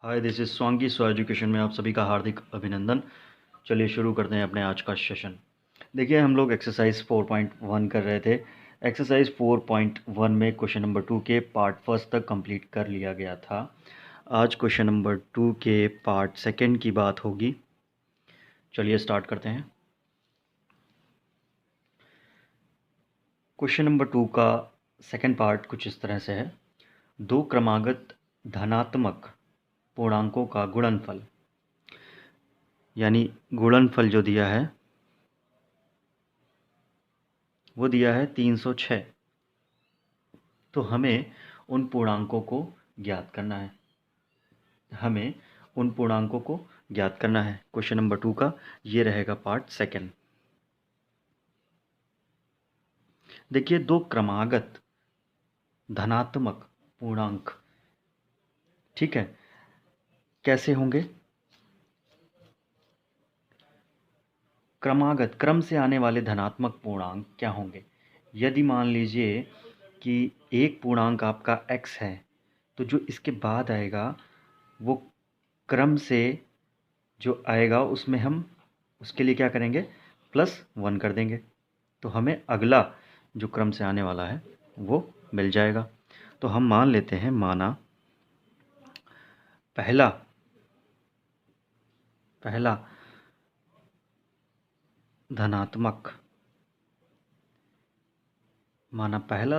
Hi, this is Swangi so education में आप सभी का हार्दिक अभिनंदन। चलिए शुरू करते हैं अपने आज का सेशन। देखिए, हम लोग एक्सरसाइज 4.1 कर रहे थे। एक्सरसाइज 4.1 में क्वेश्चन नंबर 2 के पार्ट फर्स्ट तक कंप्लीट कर लिया गया था। आज क्वेश्चन नंबर 2 के पार्ट सेकंड की बात होगी। चलिए स्टार्ट करते हैं। क्वेश्चन नंबर 2 का सेकंड पार्ट कुछ इस तरह से है। दो क्रमागत धनात्मक पूर्णांकों का गुणनफल, यानी गुणनफल जो दिया है वो दिया है 306। तो हमें उन पूर्णांकों को ज्ञात करना है। क्वेश्चन नंबर 2 का ये रहेगा पार्ट सेकंड। देखिए, दो क्रमागत धनात्मक पूर्णांक, ठीक है, कैसे होंगे? क्रमागत, क्रम से आने वाले धनात्मक पूर्णांक क्या होंगे? यदि मान लीजिए कि एक पूर्णांक आपका x है, तो जो इसके बाद आएगा वो क्रम से जो आएगा उसमें हम उसके लिए क्या करेंगे, +1 कर देंगे, तो हमें अगला जो क्रम से आने वाला है वो मिल जाएगा। तो हम मान लेते हैं, माना पहला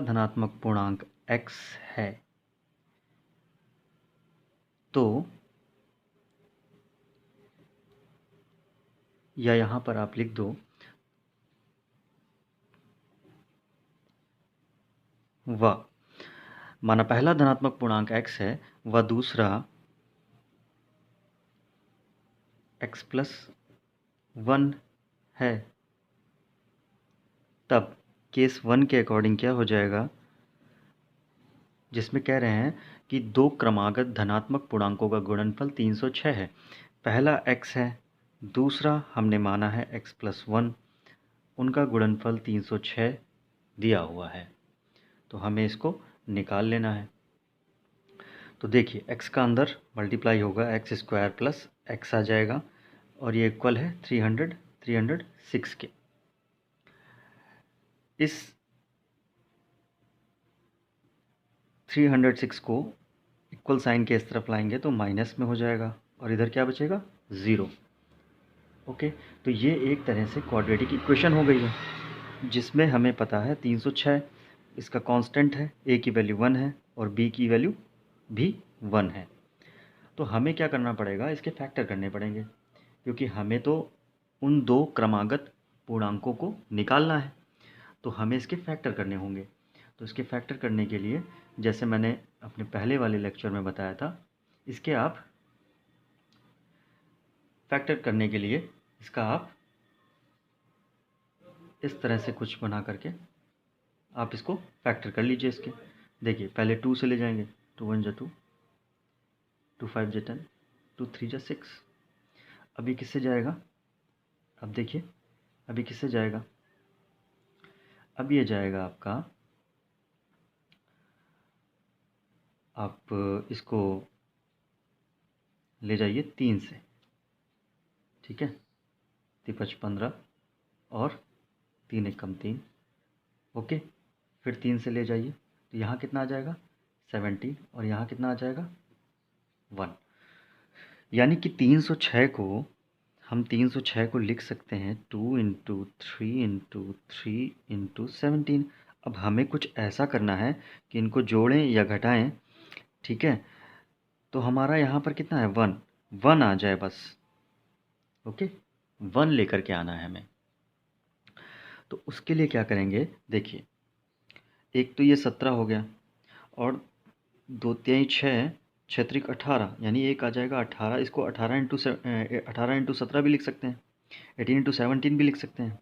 धनात्मक पूर्णांक x है, तो या यहाँ पर आप लिख दो व, माना पहला धनात्मक पूर्णांक x है व दूसरा x+1 है, तब केस 1 के अकॉर्डिंग क्या हो जाएगा, जिसमें कह रहे हैं कि दो क्रमागत धनात्मक पूर्णांकों का गुणनफल 306 है। पहला x है, दूसरा हमने माना है x+1, उनका गुणनफल 306 दिया हुआ है, तो हमें इसको निकाल लेना है। तो देखिए, x का अंदर मल्टीप्लाई होगा, x² प्लस x आ जाएगा और ये इक्वल है 306 के। इस 306 को इक्वल साइन के इस तरफ लाएंगे तो माइनस में हो जाएगा और इधर क्या बचेगा, 0। ओके, तो ये एक तरह से क्वाड्रेटिक इक्वेशन हो गई है, जिसमें हमें पता है 306 इसका कांस्टेंट है, a की वैल्यू 1 है और b की वैल्यू भी 1 है। तो हमें क्या करना पड़ेगा, इसके फैक्टर करने पड़ेंगे, क्योंकि हमें तो उन दो क्रमागत पूर्णांकों को निकालना है, तो हमें इसके फैक्टर करने होंगे। तो इसके फैक्टर करने के लिए, जैसे मैंने अपने पहले वाले लेक्चर में बताया था, इसके आप फैक्टर करने के लिए इसका आप इस तरह से कुछ बना करके आप इसको फैक्टर कर लीजिए इसके। देखिए, पहले 2 से ले जाएंगे, 2 1 जा 2, 2 5 जा 10, 2 3 जा 6। अभी किससे जाएगा, अब देखिए अभी किससे जाएगा, अब ये जाएगा आपका, आप इसको ले जाइए 3 से, ठीक है, 3 5 15 और 3 1 कम 3। ओके, फिर 3 से ले जाइए, तो यहाँ कितना आ जाएगा, 17, और यहाँ कितना आ जाएगा, 1। यानी कि 306 को हम 306 को लिख सकते हैं 2 इंटू 3 इंटू 3 इंटू 17। अब हमें कुछ ऐसा करना है कि इनको जोड़ें या घटाएं, ठीक है। तो हमारा यहाँ पर कितना है, 1 1 आ जाए बस। ओके, 1 लेकर के आना है हमें। तो उसके लिए क्या करेंगे, देखिए, एक तो ये 17 हो गया और 2 3 6, 6 3 18, यानी एक आ जाएगा 18। इसको 18 इंटू 17 भी लिख सकते हैं, 18 इंटू 17 भी लिख सकते हैं।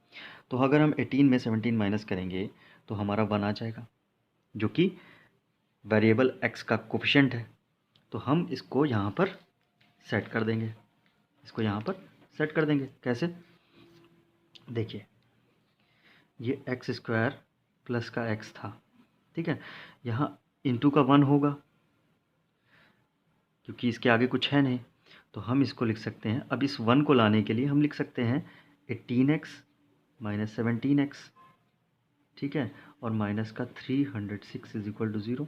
तो अगर हम 18 में 17 माइनस करेंगे तो हमारा 1 आ जाएगा, जो कि वेरिएबल x का कोफिशिएंट है। तो हम इसको यहाँ पर सेट कर देंगे, कैसे, देखिए, ये x² प्लस का x था, ठीक है, यहाँ इंटू का 1 होगा, क्योंकि इसके आगे कुछ है नहीं, तो हम इसको लिख सकते हैं। अब इस 1 को लाने के लिए हम लिख सकते हैं 18x माइनस 17x, ठीक है, और माइनस का 306 इज इक्वल टू 0।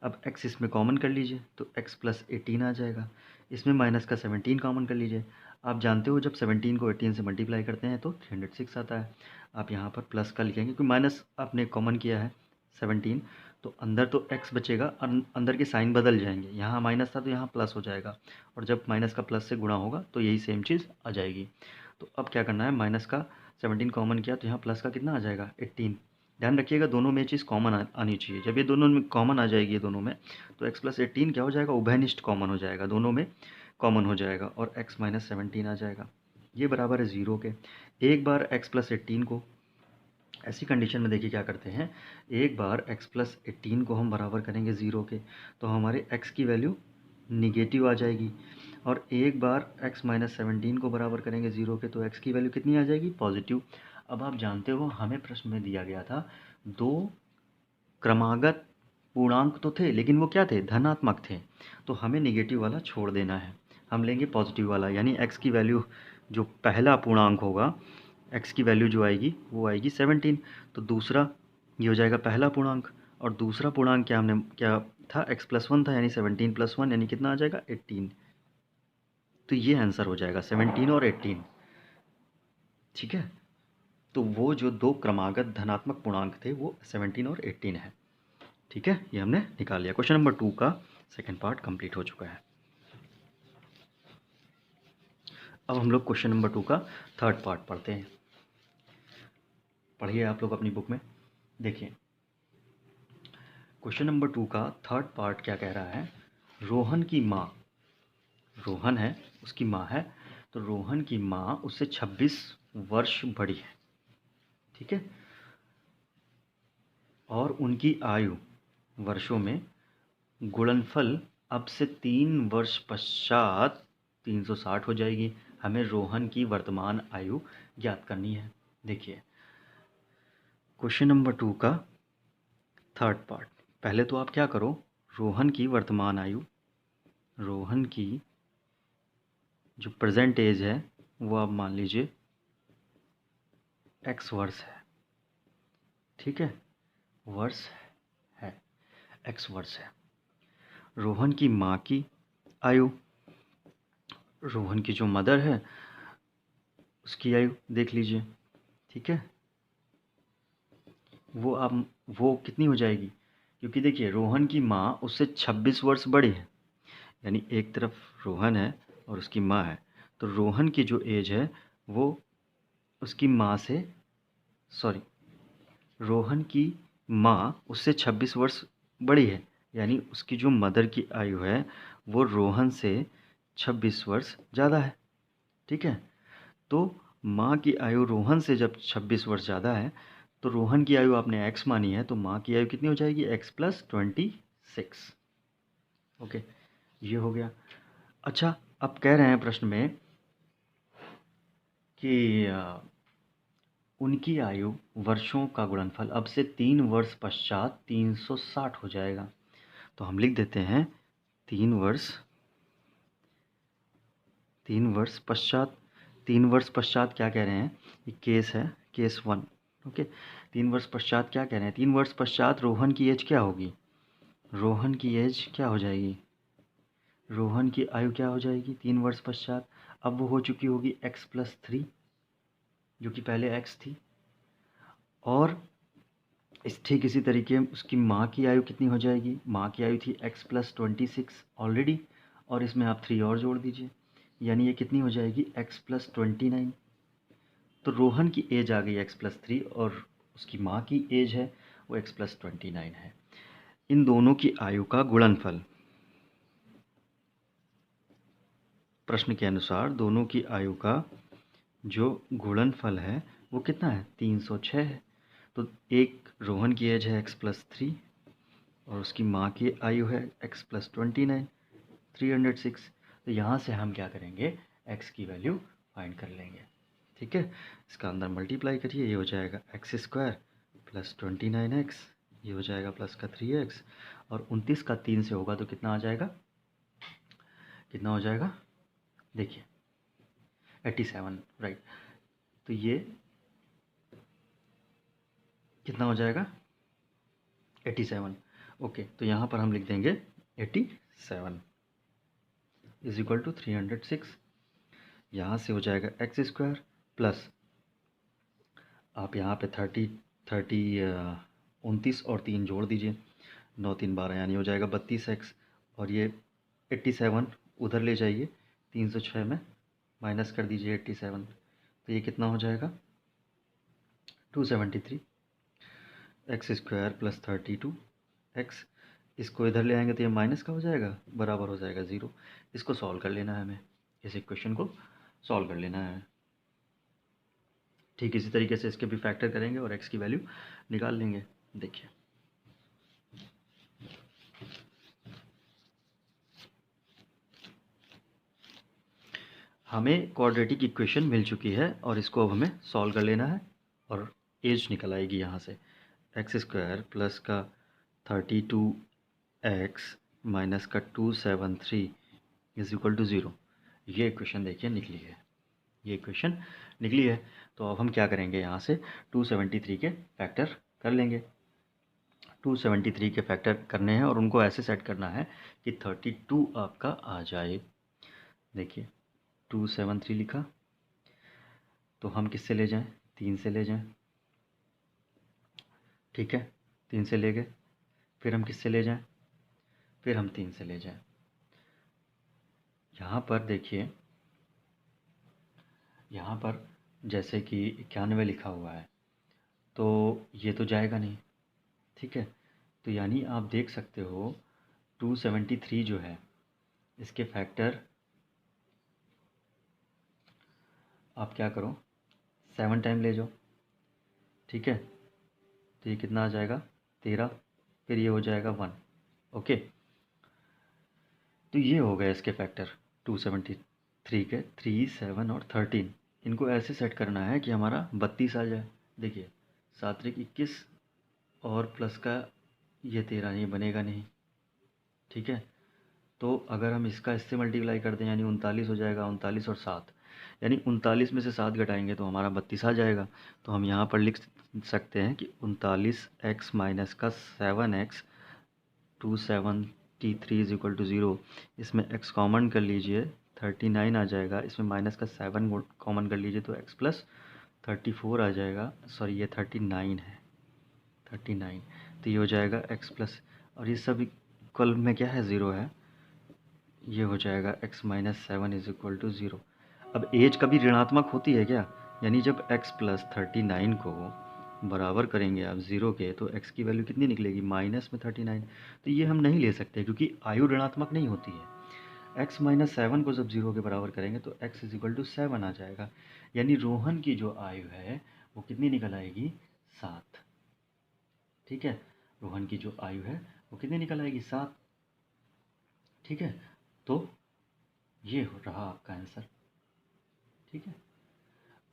अब x इसमें कॉमन कर लीजिए तो x प्लस 18 आ जाएगा। इसमें माइनस का 17 कॉमन कर लीजिए। आप जानते हो जब 17 को 18 से मल्टीप्लाई करते हैं तो 306 आता है। आप यहाँ पर प्लस का लिखेंगे क्योंकि माइनस आपने कॉमन किया है 17, तो अंदर तो x बचेगा और अंदर के साइन बदल जाएंगे। यहाँ माइनस था तो यहाँ प्लस हो जाएगा, और जब माइनस का प्लस से गुणा होगा तो यही सेम चीज़ आ जाएगी। तो अब क्या करना है, माइनस का 17 कॉमन किया तो यहाँ प्लस का कितना आ जाएगा 18। ध्यान रखिएगा दोनों में चीज़ कॉमन आनी चाहिए। जब ये दोनों में कॉमन आ जाएगी, दोनों में, तो x प्लस 18 क्या हो जाएगा, उभयनिष्ठ कॉमन हो जाएगा, दोनों में कॉमन हो जाएगा और x माइनस 17 आ जाएगा। ये बराबर है 0 के। एक बार x प्लस 18 को, ऐसी कंडीशन में देखिए क्या करते हैं, एक बार x प्लस 18 को हम बराबर करेंगे 0 के तो हमारे x की वैल्यू निगेटिव आ जाएगी, और एक बार x माइनस 17 को बराबर करेंगे 0 के तो x की वैल्यू कितनी आ जाएगी, पॉजिटिव। अब आप जानते हो हमें प्रश्न में दिया गया था 2 क्रमागत पूर्णांक तो थे लेकिन वो क्या थे, धनात्मक थे, तो हमें निगेटिव वाला छोड़ देना है, हम लेंगे पॉजिटिव वाला। यानी x की वैल्यू जो पहला पूर्णांक होगा, x की वैल्यू जो आएगी वो आएगी 17, तो दूसरा ये हो जाएगा पहला पूर्णांक, और दूसरा पूर्णांक क्या था, x प्लस 1 था, यानी 17 प्लस 1 यानी कितना आ जाएगा 18। तो ये आंसर हो जाएगा 17 और 18, ठीक है। तो वो जो 2 क्रमागत धनात्मक पूर्णांक थे वो 17 और 18 है, ठीक है। ये हमने निकाल लिया। क्वेश्चन नंबर 2 का सेकंड पार्ट कंप्लीट हो चुका है। अब हम लोग क्वेश्चन नंबर 2 का थर्ड पार्ट पढ़ते हैं। पढ़िए आप लोग अपनी बुक में, देखिए क्वेश्चन नंबर 2 का थर्ड पार्ट क्या कह रहा है, रोहन की माँ, रोहन है उसकी माँ है, तो रोहन की माँ उससे 26 वर्ष बड़ी है, ठीक है, और उनकी आयु वर्षों में गुणनफल अब से 3 वर्ष पश्चात 360 हो जाएगी। हमें रोहन की वर्तमान आयु ज्ञात करनी है। देखिए क्वेश्चन नंबर 2 का थर्ड पार्ट, पहले तो आप क्या करो, रोहन की वर्तमान आयु, रोहन की जो प्रेजेंट एज है वो आप मान लीजिए x वर्ष है, ठीक है, वर्ष है, x वर्ष है। रोहन की माँ की आयु, रोहन की जो मदर है उसकी आयु देख लीजिए, ठीक है, वो कितनी हो जाएगी, क्योंकि देखिए रोहन की माँ उससे 26 वर्ष बड़ी है, यानी एक तरफ रोहन है और उसकी माँ है, तो रोहन की जो एज है वो उसकी माँ से, सॉरी, रोहन की माँ उससे 26 वर्ष बड़ी है, यानी उसकी जो मदर की आयु है वो रोहन से 26 वर्ष ज़्यादा है, ठीक है। तो माँ की आयु रोहन से जब 26 वर्ष ज़्यादा है तो रोहन की आयु आपने x मानी है, तो माँ की आयु कितनी हो जाएगी, x प्लस 26। ओके, ये हो गया। अच्छा, अब कह रहे हैं प्रश्न में कि उनकी आयु वर्षों का गुणनफल अब से 3 वर्ष पश्चात 360 हो जाएगा। तो हम लिख देते हैं 3 वर्ष पश्चात। 3 वर्ष पश्चात क्या कह रहे हैं, ये केस है, केस 1, ओके। 3 वर्ष पश्चात क्या कह रहे हैं, 3 वर्ष पश्चात रोहन की एज क्या होगी, रोहन की एज क्या हो जाएगी, रोहन की आयु क्या हो जाएगी 3 वर्ष पश्चात, अब वो हो चुकी होगी x प्लस 3 जो कि पहले x थी, और ठीक इसी तरीके उसकी माँ की आयु कितनी हो जाएगी, माँ की आयु थी x प्लस 26 ऑलरेडी, और इसमें आप 3 और जोड़ दीजिए, यानी ये कितनी हो जाएगी x प्लस 29। तो रोहन की एज आ गई x प्लस 3 और उसकी माँ की एज है वो x प्लस 29 है। इन दोनों की आयु का गुणनफल, प्रश्न के अनुसार दोनों की आयु का जो गुणनफल है वो कितना है, 306 है। तो एक रोहन की एज है x प्लस 3 और उसकी माँ की आयु है x प्लस 29, 306। तो यहाँ से हम क्या करेंगे, x की वैल्यू फाइंड कर लेंगे, ठीक है। इसका अंदर मल्टीप्लाई करिए, ये हो जाएगा x स्क्वायर प्लस 29x, ये हो जाएगा प्लस का 3x, और 29 का 3 से होगा तो कितना आ जाएगा कितना हो जाएगा, देखिए 87, राइट। तो ये कितना हो जाएगा, 87। ओके, तो यहाँ पर हम लिख देंगे 87 इज इक्वल टू 306। यहाँ से हो जाएगा एक्स स्क्वायर प्लस, आप यहाँ पे 29 और 3 जोड़ दीजिए, 9 3 12, यानी हो जाएगा 32x। और ये 87 उधर ले जाइए, 306 में माइनस कर दीजिए 87, तो ये कितना हो जाएगा 273 एक्स स्क्वायर प्लस 32x। इसको इधर ले आएंगे तो ये माइनस का हो जाएगा, बराबर हो जाएगा 0। इसको सॉल्व कर लेना है हमें, इस इक्वेशन को सॉल्व कर लेना है। ठीक इसी तरीके से इसके भी फैक्टर करेंगे और x की वैल्यू निकाल लेंगे। देखिए हमें क्वाड्रेटिक इक्वेशन मिल चुकी है और इसको अब हमें सॉल्व कर लेना है और एज निकल आएगी यहाँ से, एक्स स्क्वायर प्लस का 32x माइनस का 273 इज इक्वल टू 0। ये इक्वेशन देखिए निकली है, ये इक्वेशन निकली है। तो अब हम क्या करेंगे, यहाँ से 273 के फैक्टर कर लेंगे। 273 के फैक्टर करने हैं और उनको ऐसे सेट करना है कि 32 आपका आ जाए। देखिए 273 लिखा, तो हम किससे ले जाएं, 3 से ले जाएं। ठीक है, 3 से ले गए, फिर हम किससे ले जाएं, फिर हम 3 से ले जाएं। यहाँ पर देखिए, यहाँ पर जैसे कि 91 लिखा हुआ है, तो ये तो जाएगा नहीं। ठीक है, तो यानी आप देख सकते हो 273 जो है इसके फैक्टर आप क्या करो, 7 टाइम ले जाओ। ठीक है, तो ये कितना आ जाएगा 13, फिर ये हो जाएगा 1। ओके, तो ये हो गए इसके फैक्टर 273 के, 3, 7 और 13। इनको ऐसे सेट करना है कि हमारा 32 आ जाए। देखिए 7 त्रिक 21 और प्लस का ये 13, ये बनेगा नहीं। ठीक है, तो अगर हम इसका इससे मल्टीप्लाई कर दें यानी 39 हो जाएगा, 39 और 7, यानी 39 में से 7 घटाएंगे तो हमारा 32 आ जाएगा। तो हम यहाँ पर लिख सकते हैं कि 39x माइनस का 7x 273 इज इक्वल टू 0। इसमें x कॉमन कर लीजिए, 39 आ जाएगा, इसमें माइनस का 7 कॉमन कर लीजिए तो x प्लस 34 आ जाएगा। सॉरी ये 39 है, 39, तो ये हो जाएगा x प्लस, और ये सब इक्वल में क्या है 0 है, ये हो जाएगा x minus 7 is equal to 0। अब एज कभी ऋणात्मक होती है क्या, यानी जब x प्लस 39 को बराबर करेंगे आप 0 के, तो x की वैल्यू कितनी निकलेगी, माइनस में 39। तो ये हम नहीं ले सकते क्योंकि आयु ऋणात्मक नहीं होती है। x माइनस 7 को जब 0 के बराबर करेंगे तो x इज इक्वल टू 7 आ जाएगा, यानी रोहन की जो आयु है वो कितनी निकल आएगी, 7। ठीक है, रोहन की जो आयु है वो कितनी निकल आएगी, 7। ठीक है, तो ये हो रहा आपका आंसर। ठीक है,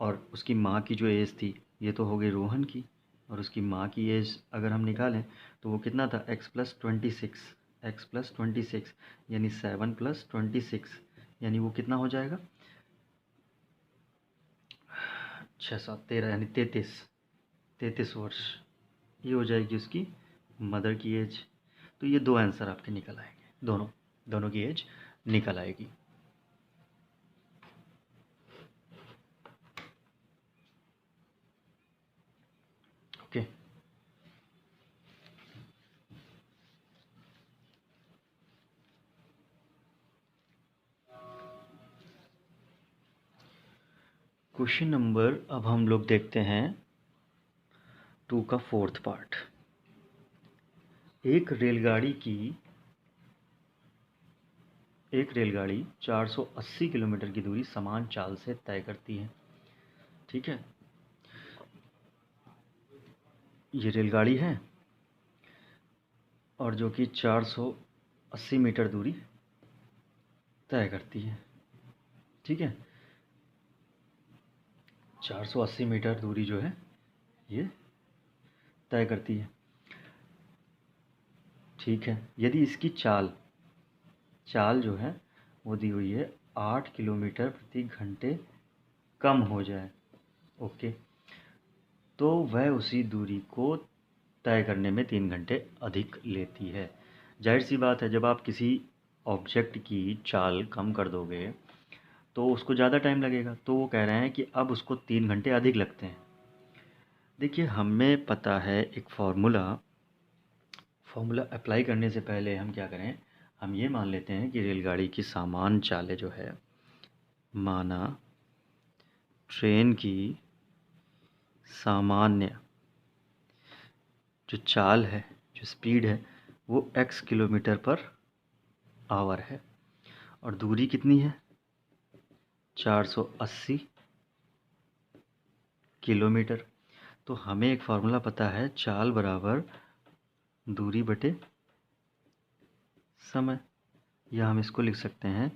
और उसकी माँ की जो एज थी ये तो हो गई रोहन की, और उसकी माँ की एज अगर हम निकालें तो वो कितना था, x प्लस 26, एक्स प्लस 26 यानी 7 प्लस 26, यानी वो कितना हो जाएगा, 6 7 13 यानी 33 वर्ष। ये हो जाएगी उसकी मदर की एज। तो ये दो आंसर आपके निकल आएंगे, दोनों की एज निकल आएगी। ओके, क्वेश्चन नंबर अब हम लोग देखते हैं 2 का 4th पार्ट। एक रेलगाड़ी 480 किलोमीटर की दूरी समान चाल से तय करती है। ठीक है, ये रेलगाड़ी है और जो कि 480 मीटर दूरी तय करती है। ठीक है, 480 मीटर दूरी जो है ये तय करती है। ठीक है, यदि इसकी चाल जो है वो दी हुई है 8 किलोमीटर प्रति घंटे कम हो जाए। ओके, तो वह उसी दूरी को तय करने में 3 घंटे अधिक लेती है। जाहिर सी बात है, जब आप किसी ऑब्जेक्ट की चाल कम कर दोगे तो उसको ज़्यादा टाइम लगेगा, तो वो कह रहे हैं कि अब उसको 3 घंटे अधिक लगते हैं। देखिए, हमें पता है एक फार्मूला अप्लाई करने से पहले हम क्या करें, हम ये मान लेते हैं कि रेलगाड़ी की सामान्य चालें जो है, माना ट्रेन की सामान्य जो चाल है, जो स्पीड है, वो x किलोमीटर पर आवर है और दूरी कितनी है, 480 किलोमीटर। तो हमें एक फार्मूला पता है, चाल बराबर दूरी बटे समय, या हम इसको लिख सकते हैं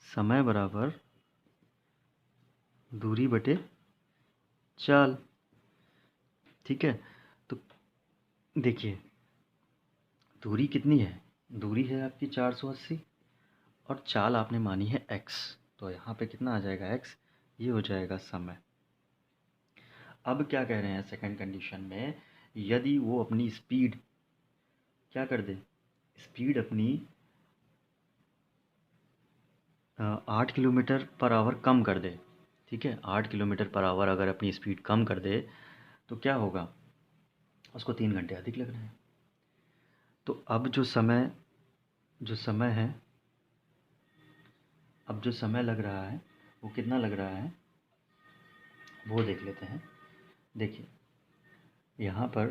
समय बराबर दूरी बटे चाल। ठीक है, तो देखिए दूरी कितनी है, दूरी है आपकी 480 और चाल आपने मानी है x, तो यहाँ पे कितना आ जाएगा x, ये हो जाएगा समय। अब क्या कह रहे हैं सेकंड कंडीशन में, यदि वो अपनी स्पीड क्या कर दे, स्पीड अपनी 8 किलोमीटर पर आवर कम कर दे। ठीक है, 8 किलोमीटर पर आवर अगर अपनी स्पीड कम कर दे तो क्या होगा, उसको 3 घंटे अधिक लग रहे हैं। तो अब जो समय है, अब जो समय लग रहा है वो कितना लग रहा है, वो देख लेते हैं। देखिए यहाँ पर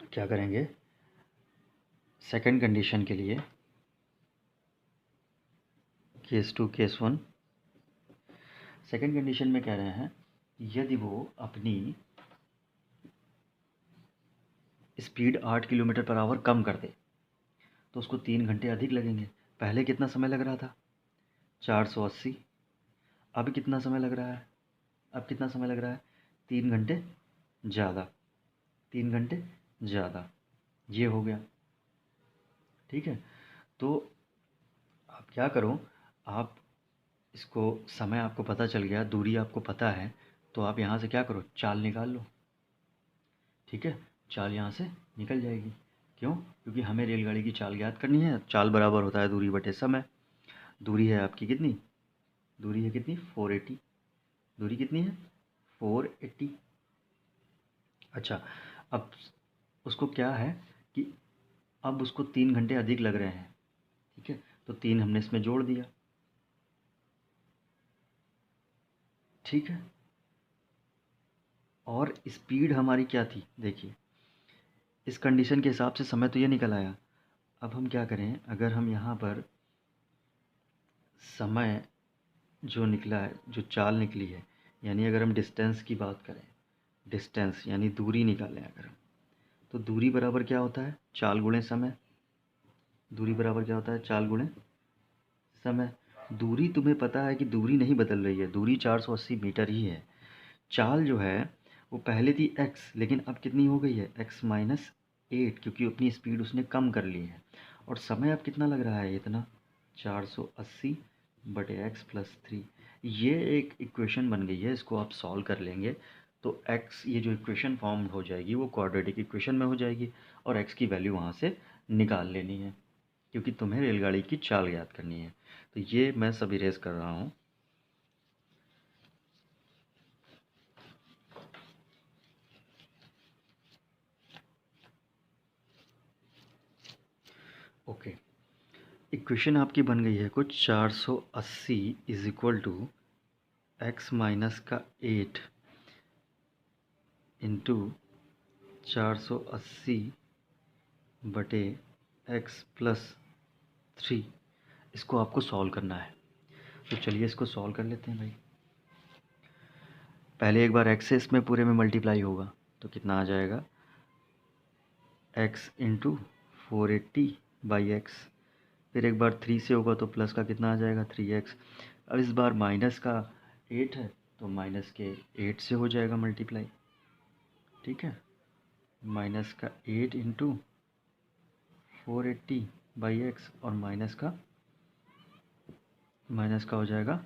क्या करेंगे, सेकंड कंडीशन के लिए केस 2 केस 1, सेकंड कंडीशन में कह रहे हैं यदि वो अपनी स्पीड 8 किलोमीटर पर आवर कम कर दे तो उसको 3 घंटे अधिक लगेंगे। पहले कितना समय लग रहा था, 480, अब कितना समय लग रहा है, अब कितना समय लग रहा है, 3 घंटे ज़्यादा, 3 घंटे ज़्यादा, ये हो गया। ठीक है, तो आप क्या करो, आप इसको, समय आपको पता चल गया, दूरी आपको पता है, तो आप यहाँ से क्या करो, चाल निकाल लो। ठीक है, चाल यहाँ से निकल जाएगी। क्यों, क्योंकि हमें रेलगाड़ी की चाल ज्ञात करनी है। चाल बराबर होता है दूरी बटे समय। दूरी है आपकी कितनी, दूरी है कितनी, 480, दूरी कितनी है, 480। अच्छा, अब उसको क्या है कि अब उसको 3 घंटे अधिक लग रहे हैं। ठीक है, तो 3 हमने इसमें जोड़ दिया। ठीक है, और स्पीड हमारी क्या थी, देखिए इस कंडीशन के हिसाब से समय तो ये निकल आया। अब हम क्या करें, अगर हम यहाँ पर समय जो निकला है, जो चाल निकली है, यानी अगर हम डिस्टेंस की बात करें, डिस्टेंस यानी दूरी निकालें अगर हम, तो दूरी बराबर क्या होता है, चाल गुणे समय। दूरी बराबर क्या होता है, चाल गुणे समय। दूरी तुम्हें पता है कि दूरी नहीं बदल रही है, दूरी 480 मीटर ही है। चाल जो है वो पहले थी x, लेकिन अब कितनी हो गई है, x माइनस 8, क्योंकि अपनी स्पीड उसने कम कर ली है। और समय अब कितना लग रहा है, इतना 480 बटे x प्लस 3। ये एक इक्वेशन बन गई है, इसको आप सॉल्व कर लेंगे तो x, ये जो इक्वेशन फॉर्म हो जाएगी वो क्वाड्रेटिक इक्वेशन में हो जाएगी और x की वैल्यू वहाँ से निकाल लेनी है, क्योंकि तुम्हें रेलगाड़ी की चाल याद करनी है। तो ये मैं सब इरेज कर रहा हूँ। ओके, इक्वेशन आपकी बन गई है कुछ, 480 is equal to x minus का 8 इंटू 480 बटे एक्स प्लस 3। इसको आपको सॉल्व करना है, तो चलिए इसको सॉल्व कर लेते हैं भाई। पहले एक बार एक्स से इसमें पूरे में मल्टीप्लाई होगा तो कितना आ जाएगा, एक्स इंटू 480 बाई एक्स। फिर एक बार 3 से होगा तो प्लस का कितना आ जाएगा, 3x। अब इस बार माइनस का 8 है तो माइनस के 8 से हो जाएगा मल्टीप्लाई। ठीक है, माइनस का 8 इंटू 480 बाई एक्स, और माइनस का हो जाएगा,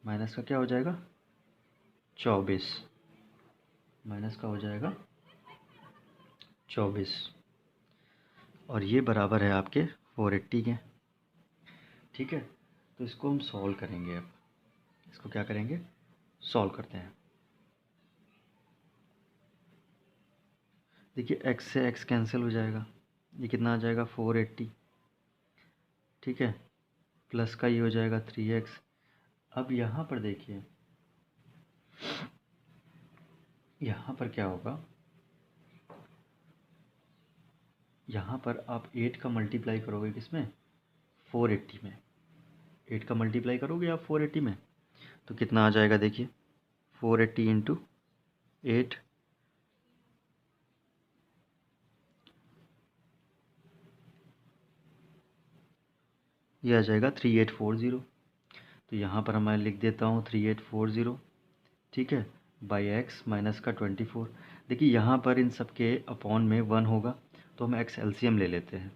माइनस का क्या हो जाएगा 24, माइनस का हो जाएगा 24, और ये बराबर है आपके 480 के। ठीक है, तो इसको हम सॉल्व करेंगे। अब इसको क्या करेंगे, सॉल्व करते हैं। देखिए x से x कैंसिल हो जाएगा, ये कितना आ जाएगा 480। ठीक है, प्लस का ये हो जाएगा 3x। अब यहाँ पर देखिए, यहाँ पर क्या होगा, यहाँ पर आप 8 का मल्टीप्लाई करोगे किसमें, 480 में। 8 का मल्टीप्लाई करोगे आप 480 में, तो कितना आ जाएगा देखिए, 480 इंटू 8, ये आ जाएगा 3840। तो यहाँ पर मैं लिख देता हूँ 3840। ठीक है, बाई एक्स माइनस का 24। देखिए यहाँ पर इन सब के अपॉन में 1 होगा, तो हम एक्स एलसीएम ले लेते हैं।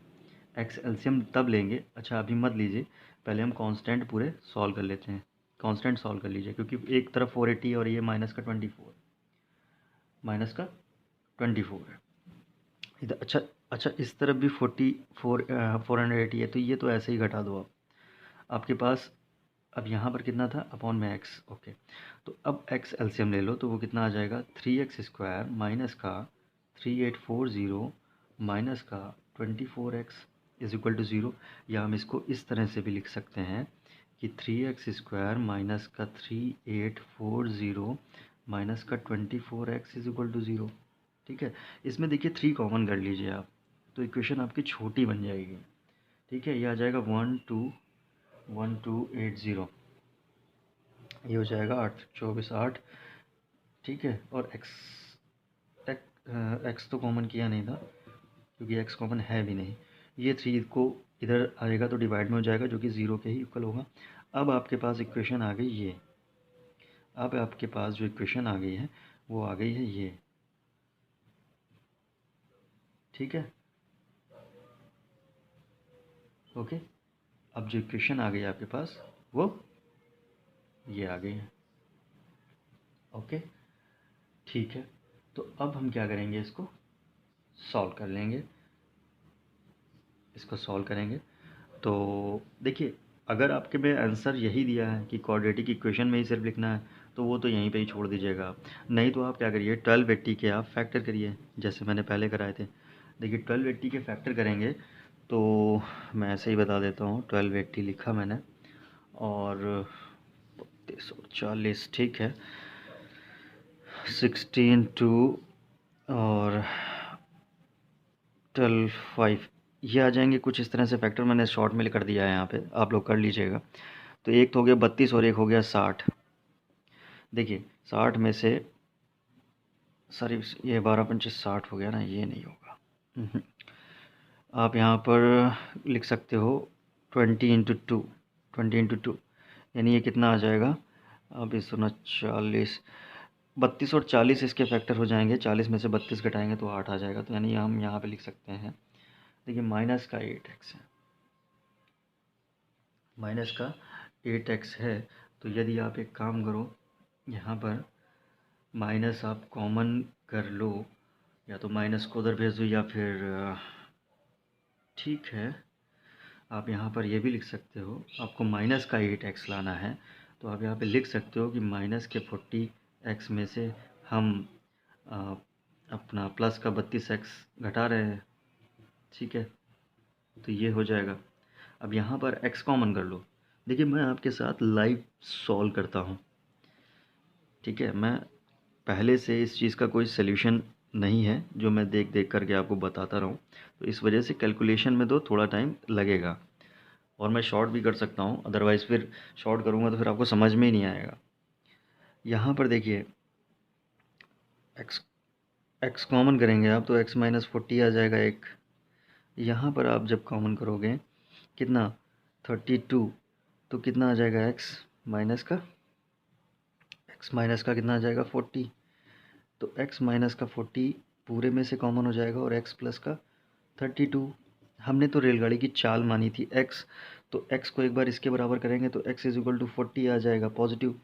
एक्स एलसीएम तब लेंगे, अच्छा अभी मत लीजिए, पहले हम कांस्टेंट पूरे सॉल्व कर लेते हैं। कांस्टेंट सॉल्व कर लीजिए, क्योंकि एक तरफ 480 और ये माइनस का 24, माइनस का 24 है इधर। अच्छा अच्छा, इस तरफ भी 480 है, तो ये तो ऐसे ही घटा दो आप, आपके पास अब यहाँ पर कितना था, अपॉन में एक्स। ओके, तो अब एक्स एलसीएम ले लो, तो वो कितना आ जाएगा 3x² माइनस का 3840 माइनस का 24x इज इक्वल टू 0। या हम इसको इस तरह से भी लिख सकते हैं कि 3x² माइनस का 3840 माइनस का 24x इज इक्वल टू 0। ठीक है, इसमें देखिए 3 कॉमन कर लीजिए आप, तो इक्वेशन आपकी छोटी बन जाएगी। ठीक है, ये आ जाएगा 1280, ये हो जाएगा 8 24 8। ठीक है, और एक्स तो कॉमन किया नहीं था, क्योंकि एक्स कॉमन है भी नहीं। ये 3 को इधर आएगा तो डिवाइड में हो जाएगा, जो कि 0 के ही इक्वल होगा। अब आपके पास इक्वेशन आ गई ये, अब आपके पास जो इक्वेशन आ गई है वो आ गई है ये। ठीक है, ओके, अब जो इक्वेशन आ गई आपके पास वो ये आ गई है। ओके, ठीक है, तो अब हम क्या करेंगे, इसको सॉल्व कर लेंगे। इसको सॉल्व करेंगे तो देखिए, अगर आपके में आंसर यही दिया है कि क्वाड्रेटिक इक्वेशन में ही सिर्फ लिखना है, तो वो तो यहीं पे ही छोड़ दीजिएगा आप। नहीं तो आप क्या करिए, 1280 के आप फैक्टर करिए, जैसे मैंने पहले कराए थे। देखिए 1280 के फैक्टर करेंगे तो मैं ऐसे ही बता देता हूँ, 1280 लिखा मैंने, और 3240, ठीक है, 16 2 और 12 5, ये आ जाएंगे कुछ इस तरह से फैक्टर। मैंने शॉर्ट में कर दिया है यहाँ पे, आप लोग कर लीजिएगा। तो एक तो हो गया 32 और एक हो गया 60। देखिए 60 में से, सॉरी ये 12×5 = 60 हो गया ना, ये नहीं होगा। आप यहाँ पर लिख सकते हो 20×2, 20×2, यानी ये कितना आ जाएगा, अब इस 39 32 और 40 इसके फैक्टर हो जाएंगे, 40 में से 32 घटाएंगे तो 8 आ जाएगा। तो यानी हम यहाँ पे लिख सकते हैं, देखिए माइनस का 8x है, माइनस का 8x है। तो यदि आप एक काम करो, यहाँ पर माइनस आप कॉमन कर लो, या तो माइनस को उधर भेज दो, या फिर ठीक है, आप यहाँ पर ये भी लिख सकते हो, आपको माइनस का 8x लाना है, तो आप यहाँ पे लिख सकते हो कि माइनस के 40x में से हम आ, अपना प्लस का 32x घटा रहे हैं। ठीक है, तो ये हो जाएगा। अब यहाँ पर x कॉमन कर लो। देखिए मैं आपके साथ लाइव सॉल्व करता हूँ। ठीक है, मैं पहले से इस चीज़ का कोई सल्यूशन नहीं है जो मैं देख देख करके आपको बताता रहूँ, तो इस वजह से कैलकुलेशन में तो थोड़ा टाइम लगेगा, और मैं शॉर्ट भी कर सकता हूँ, अदरवाइज़ फिर शॉर्ट करूँगा तो फिर आपको समझ में ही नहीं आएगा। यहाँ पर देखिए एक्स कॉमन करेंगे आप, तो x-40 आ जाएगा एक। यहाँ पर आप जब कॉमन करोगे कितना 32, तो कितना आ जाएगा x माइनस का कितना आ जाएगा 40। तो x माइनस का 40 पूरे में से कॉमन हो जाएगा, और x प्लस का 32। हमने तो रेलगाड़ी की चाल मानी थी x, तो x को एक बार इसके बराबर करेंगे तो x इज इक्वल टू 40 आ जाएगा पॉजिटिव,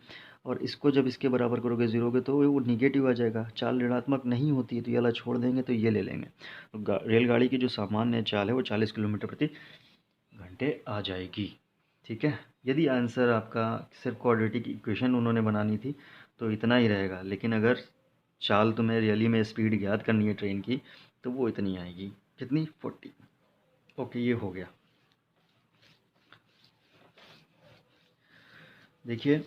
और इसको जब इसके बराबर करोगे 0 के तो वो निगेटिव आ जाएगा। चाल ऋणात्मक नहीं होती है तो ये वाला छोड़ देंगे तो ये ले लेंगे। तो रेलगाड़ी की जो सामान्य चाल है वो 40 किलोमीटर प्रति घंटे आ जाएगी। ठीक है, यदि आंसर आपका सिर्फ क्वाड्रेटिक इक्वेशन उन्होंने बनानी थी तो इतना ही रहेगा, लेकिन अगर चाल तुम्हें रियली में स्पीड ज्ञात करनी है ट्रेन की तो वो इतनी आएगी, कितनी, 40। ओके, ये हो गया। देखिए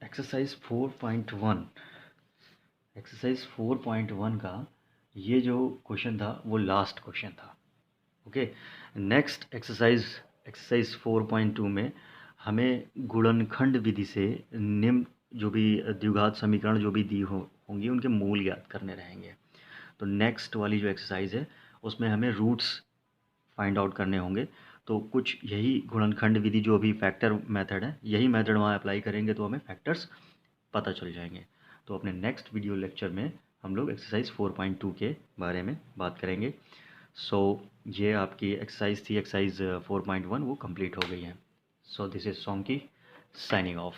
एक्सरसाइज 4.1, एक्सरसाइज 4.1 का ये जो क्वेश्चन था वो लास्ट क्वेश्चन था। ओके, नेक्स्ट एक्सरसाइज 4.2 में हमें गुणनखंड विधि से निम्न जो भी द्विघात समीकरण जो भी दी होंगी उनके मूल ज्ञात करने रहेंगे। तो नेक्स्ट वाली जो एक्सरसाइज है उसमें हमें रूट्स फाइंड आउट करने होंगे। तो कुछ यही गुणनखंड विधि जो अभी फैक्टर मेथड है, यही मेथड वहाँ अप्लाई करेंगे तो हमें फैक्टर्स पता चल जाएंगे। तो अपने नेक्स्ट वीडियो लेक्चर में हम लोग एक्सरसाइज 4.2 के बारे में बात करेंगे। सो ये आपकी एक्सरसाइज थी, एक्सरसाइज 4.1 वो कंप्लीट हो गई है। So this is Sonki signing of.